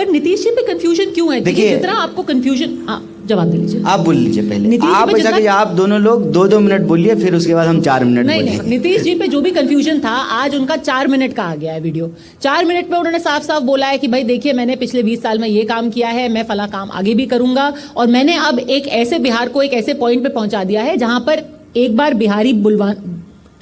पर नीतीश जी पे कंफ्यूजन क्यों है? देखिए, जितना आपको कंफ्यूजन, जवाब दे लीजिए। आप बोल लीजिए पहले। नीतीश आप जी पे ऐसा जितना- कि आप दोनों लोग 2-2 मिनट बोलिए, फिर उसके बाद हम 4 मिनट नहीं बोलेंगे। नहीं, नीतीश जी पे जो भी कंफ्यूजन था, आज उनका 4 मिनट का आ गया है वीडियो। 4 मिनट में उन्होंने साफ साफ बोला है कि भाई देखिए, मैंने पिछले 20 साल में ये काम किया है, मैं फला काम आगे भी करूंगा, और मैंने अब एक ऐसे बिहार को एक ऐसे पॉइंट पे पहुंचा दिया है जहां पर एक बार बिहारी बुलवा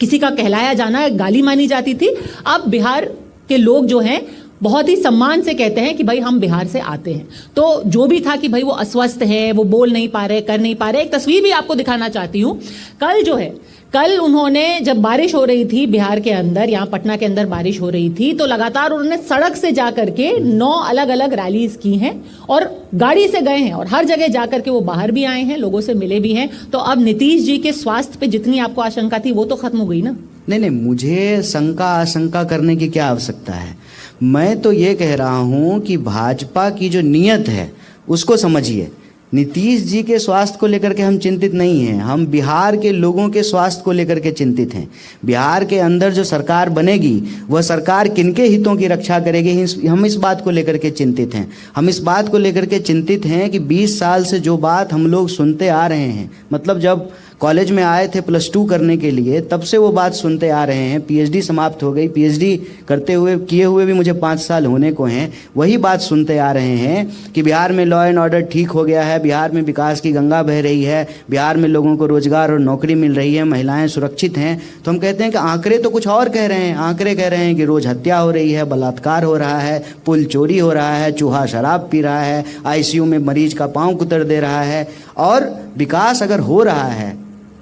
किसी का कहलाया जाना गाली मानी जाती थी, अब बिहार के लोग जो हैं बहुत ही सम्मान से कहते हैं कि भाई हम बिहार से आते हैं। तो जो भी था कि भाई वो अस्वस्थ है, वो बोल नहीं पा रहे, कर नहीं पा रहे, एक तस्वीर भी आपको दिखाना चाहती हूँ। कल जो है, कल उन्होंने जब बारिश हो रही थी बिहार के अंदर, यहाँ पटना के अंदर बारिश हो रही थी, तो लगातार उन्होंने सड़क से जा करके 9 अलग अलग रैलीज की हैं और गाड़ी से गए हैं, और हर जगह जा करके वो बाहर भी आए हैं, लोगों से मिले भी हैं। तो अब नीतीश जी के स्वास्थ्य पे जितनी आपको आशंका थी वो तो खत्म हो गई ना? नहीं, मुझे शंका आशंका करने की क्या आवश्यकता है। मैं तो ये कह रहा हूं कि भाजपा की जो नीयत है उसको समझिए। नीतीश जी के स्वास्थ्य को लेकर के हम चिंतित नहीं हैं, हम बिहार के लोगों के स्वास्थ्य को लेकर के चिंतित हैं। बिहार के अंदर जो सरकार बनेगी वह सरकार किनके हितों की रक्षा करेगी, हम इस बात को लेकर के चिंतित हैं। हम इस बात को लेकर के चिंतित हैं कि 20 साल से जो बात हम लोग सुनते आ रहे हैं, मतलब जब कॉलेज में आए थे +2 करने के लिए, तब से वो बात सुनते आ रहे हैं। पीएचडी समाप्त हो गई, पीएचडी करते हुए किए हुए भी मुझे 5 साल होने को हैं, वही बात सुनते आ रहे हैं कि बिहार में लॉ एंड ऑर्डर ठीक हो गया है, बिहार में विकास की गंगा बह रही है, बिहार में लोगों को रोजगार और नौकरी मिल रही है, महिलाएं सुरक्षित हैं। तो हम कहते हैं कि आंकड़े तो कुछ और कह रहे हैं। आंकड़े कह रहे हैं कि रोज हत्या हो रही है, बलात्कार हो रहा है, पुल चोरी हो रहा है, चूहा शराब पी रहा है, आईसीयू में मरीज का पाँव कुतर दे रहा है। और विकास अगर हो रहा है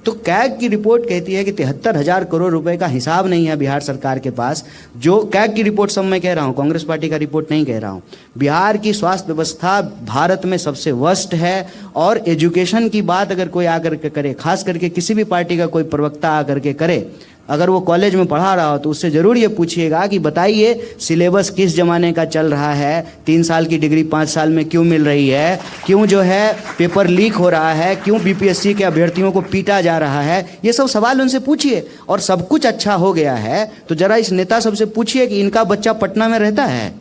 तो कैग की रिपोर्ट कहती है कि 73,000 करोड़ रुपए का हिसाब नहीं है बिहार सरकार के पास। जो कैग की रिपोर्ट सब मैं कह रहा हूँ, कांग्रेस पार्टी का रिपोर्ट नहीं कह रहा हूँ। बिहार की स्वास्थ्य व्यवस्था भारत में सबसे वर्स्ट है। और एजुकेशन की बात अगर कोई आकर के करे, खास करके किसी भी पार्टी का कोई प्रवक्ता आकर के करे, अगर वो कॉलेज में पढ़ा रहा हो तो उससे ज़रूर ये पूछिएगा कि बताइए सिलेबस किस ज़माने का चल रहा है, 3 साल की डिग्री 5 साल में क्यों मिल रही है, क्यों जो है पेपर लीक हो रहा है, क्यों बीपीएससी के अभ्यर्थियों को पीटा जा रहा है। ये सब सवाल उनसे पूछिए। और सब कुछ अच्छा हो गया है तो ज़रा इस नेता सबसे पूछिए कि इनका बच्चा पटना में रहता है,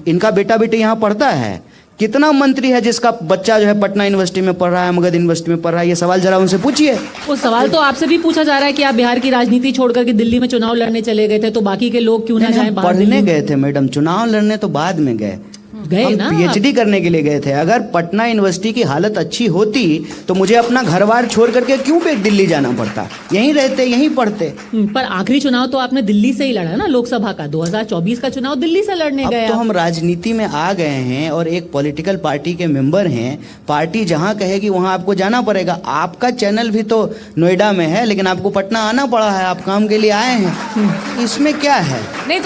इनका बेटा बेटी यहाँ पढ़ता है, कितना मंत्री है जिसका बच्चा जो है पटना यूनिवर्सिटी में पढ़ रहा है, मगध यूनिवर्सिटी में पढ़ रहा है। ये सवाल जरा उनसे पूछिए। वो सवाल तो आपसे भी पूछा जा रहा है कि आप बिहार की राजनीति छोड़ करके दिल्ली में चुनाव लड़ने चले गए थे, तो बाकी के लोग क्यों ना जाएं बाहर? पढ़ने गए थे मैडम, चुनाव लड़ने तो बाद में गए ना, पीएचडी करने के लिए गए थे। अगर पटना यूनिवर्सिटी की हालत अच्छी होती तो मुझे अपना घर बार छोड़ करके क्यों पे दिल्ली जाना पड़ता, यहीं रहते, यहीं पढ़ते। पर आखिरी चुनाव तो आपने दिल्ली से ही लड़ा ना, लोकसभा का 2024 का चुनाव दिल्ली से लड़ने गए। अब तो हम राजनीति में आ गए हैं और एक पॉलिटिकल पार्टी के मेंबर हैं। पार्टी जहां कहेगी वहां आपको जाना पड़ेगा। आपका चैनल भी तो नोएडा में है, लेकिन आपको पटना आना पड़ा है, आप काम के लिए आए हैं, इसमें क्या है? नहीं।